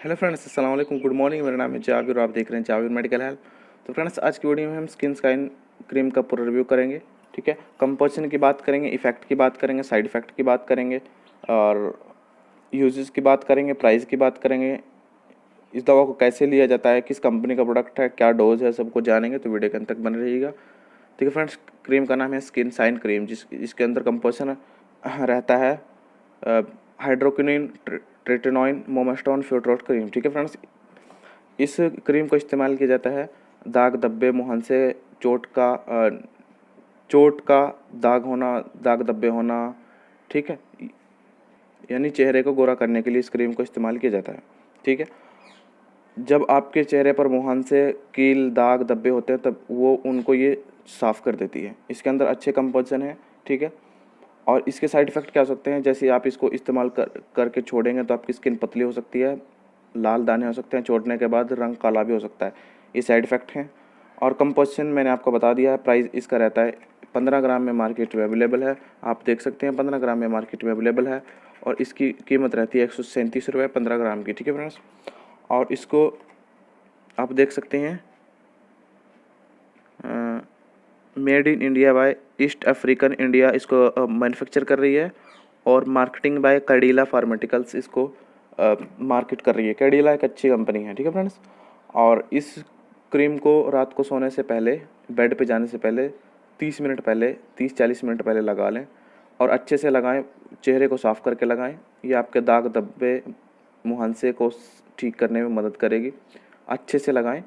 Hello friends, अस्सलाम वालेकुम, good morning. मेरा नाम है जाबिर और आप देख रहे हैं जाबिर मेडिकल हेल्थ। तो फ्रेंड्स, आज की वीडियो में हम स्किनशाइन क्रीम का पूरा रिव्यू करेंगे। ठीक है, कंपोजिशन की बात करेंगे, इफेक्ट की बात करेंगे, साइड इफेक्ट की बात करेंगे और यूजेस की बात करेंगे, प्राइस की बात करेंगे, इस दवा को कैसे लिया जाता है, किस कंपनी का प्रोडक्ट है, क्या डोज है, सबको जानेंगे। तो वीडियो के अंत तक बने रहिएगा। ठीक है फ्रेंड्स, क्रीम का नाम है स्किनशाइन क्रीम, जिसके अंदर कंपोजिशन रहता है हाइड्रोक्विनोन, ट्रेटिनॉइन, मोमेस्टोन, फ्यूरोट क्रीम। ठीक है फ्रेंड्स, इस क्रीम को इस्तेमाल किया जाता है दाग, धब्बे, मुहांसे, चोट का दाग होना, दाग धब्बे होना। ठीक है, यानी चेहरे को गोरा करने के लिए इस क्रीम को इस्तेमाल किया जाता है। ठीक है, जब आपके चेहरे पर मुहांसे, कील, दाग, धब्बे होते हैं तब वो उनको ये साफ़ कर देती है। इसके अंदर अच्छे कंपोजिशन है। ठीक है, और इसके साइड इफ़ेक्ट क्या हो सकते हैं, जैसे आप इसको इस्तेमाल करके छोड़ेंगे तो आपकी स्किन पतली हो सकती है, लाल दाने हो सकते हैं, छोड़ने के बाद रंग काला भी हो सकता है। ये साइड इफ़ेक्ट हैं। और कंपोजिशन मैंने आपको बता दिया है। प्राइस इसका रहता है 15 ग्राम में मार्केट में अवेलेबल है, आप देख सकते हैं 15 ग्राम में मार्केट में अवेलेबल है। और इसकी कीमत रहती है 137 रुपये 15 ग्राम की। ठीक है फ्रेंड्स, और इसको आप देख सकते हैं made in India by east African India इसको मैन्युफैक्चर कर रही है, और मार्केटिंग बाय cadila फार्मास्यूटिकल्स इसको मार्केट कर रही है। cadila एक अच्छी कंपनी है। ठीक है फ्रेंड्स, और इस क्रीम को रात को सोने से पहले, बेड पे जाने से पहले 30 मिनट पहले, 30-40 मिनट पहले लगा लें और अच्छे से लगाएं, चेहरे को साफ़ करके लगाएं। ये आपके दाग धब्बे, मुहांसे को ठीक करने में मदद करेगी। अच्छे से लगाएं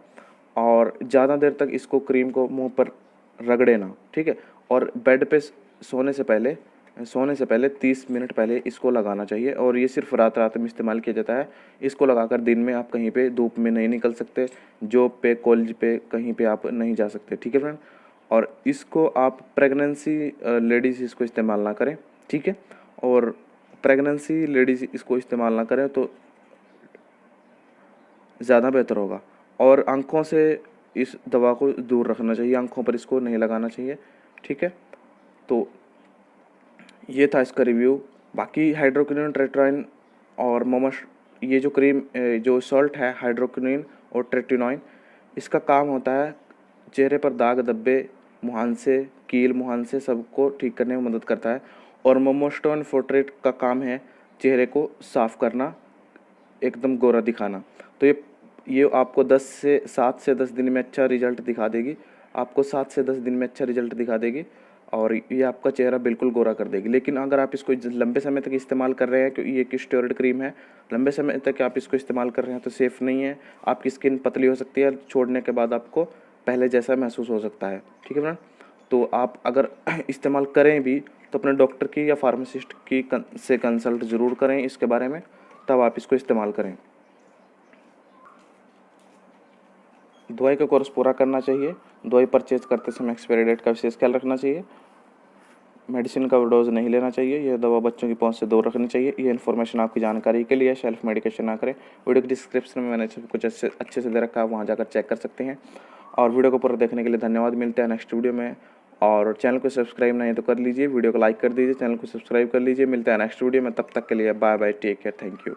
और ज़्यादा देर तक इसको क्रीम को मुंह पर रगड़े ना। ठीक है, और बेड पे सोने से पहले 30 मिनट पहले इसको लगाना चाहिए। और ये सिर्फ रात में इस्तेमाल किया जाता है। इसको लगाकर दिन में आप कहीं पे धूप में नहीं निकल सकते, जॉब पे, कॉलेज पे, कहीं पे आप नहीं जा सकते। ठीक है फ्रेंड, और इसको आप प्रेगनेंसी लेडीज़ इसको इस्तेमाल ना करें। ठीक है, और प्रेगनेंसी लेडीज़ इसको इस्तेमाल ना करें तो ज़्यादा बेहतर होगा। और आँखों से इस दवा को दूर रखना चाहिए, आँखों पर इसको नहीं लगाना चाहिए। ठीक है, तो ये था इसका रिव्यू। बाकी हाइड्रोक्विनोन, ट्रेटिनॉइन और ये जो क्रीम, जो सॉल्ट है हाइड्रोक्विनोन और ट्रेटिनॉइन, इसका काम होता है चेहरे पर दाग धब्बे, मुहांसे, कील, मुहांसे सबको ठीक करने में मदद करता है। और मोमेस्टोन फोर्ट्रेट का काम है चेहरे को साफ़ करना, एकदम गोरा दिखाना। तो ये आपको 7 से 10 दिन में अच्छा रिजल्ट दिखा देगी। आपको 7 से 10 दिन में अच्छा रिजल्ट दिखा देगी और ये आपका चेहरा बिल्कुल गोरा कर देगी। लेकिन अगर आप इसको लंबे समय तक इस्तेमाल कर रहे हैं, क्योंकि ये एक स्टेरॉइड क्रीम है, लंबे समय तक आप इसको इस्तेमाल कर रहे हैं तो सेफ़ नहीं है। आपकी स्किन पतली हो सकती है, छोड़ने के बाद आपको पहले जैसा महसूस हो सकता है। ठीक है फ्रेंड, तो आप अगर इस्तेमाल करें भी तो अपने डॉक्टर की या फार्मासिस्ट की से कंसल्ट ज़रूर करें इसके बारे में, तब आप इसको इस्तेमाल करें। दवाई का कोर्स पूरा करना चाहिए। दवाई परचेज करते समय एक्सपायरी डेट का विशेष ख्याल रखना चाहिए। मेडिसिन का डोज नहीं लेना चाहिए। यह दवा बच्चों की पहुंच से दूर रखनी चाहिए। ये इन्फॉर्मेशन आपकी जानकारी के लिए, सेल्फ मेडिकेशन ना करें। वीडियो के डिस्क्रिप्शन में मैंने सब कुछ अच्छे से दे रखा है, वहाँ जाकर चेक कर सकते हैं। और वीडियो को पूरा देखने के लिए धन्यवाद। मिलते हैं नेक्स्ट वीडियो में। और चैनल को सब्सक्राइब नहीं तो कर लीजिए, वीडियो को लाइक कर दीजिए, चैनल को सब्सक्राइब कर लीजिए। मिलते हैं नेक्स्ट वीडियो में, तब तक के लिए bye bye, take care, thank you.